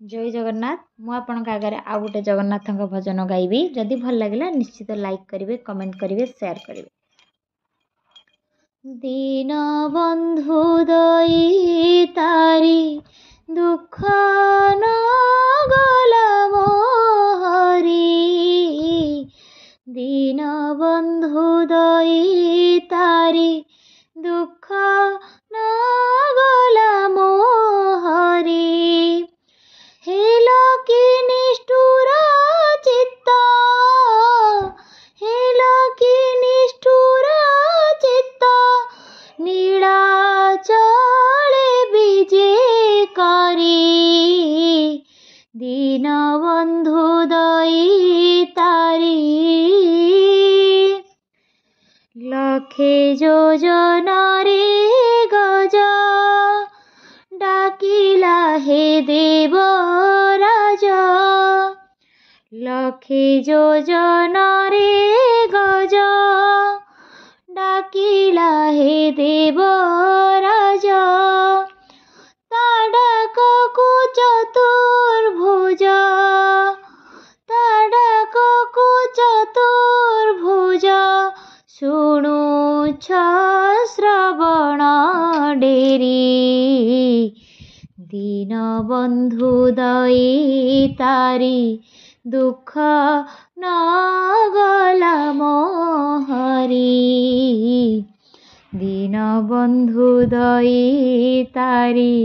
जय जगन्नाथ। मु आपणक आगे आउ गोटे जगन्नाथ भजन गाइबी। जदि भल लगे निश्चित लाइक करेंगे, कमेंट करेंगे, शेयर करेंगे। दीन बंधु दई तारी दुख न गला मोहरी, दीन बंधु दई तारी दुख न गला मोहरी, हेलो की निष्ठुर चित्त, हेलो की निष्ठुर चित्त, नीलाचले विजे करी, दीन बंधु दई तारी, लखे योजन रे गजा, डाकिला हे देव राजा, लखे योजन रे गजा, डाकिला हे देव राजा, ताडकु चतुर्भुज, ताडकु चतुर्भुज, शुणुछ श्रवण डेरी, दीन बंधु दई तारी दुख न गला मोहरी, दीन बंधु दई तारी।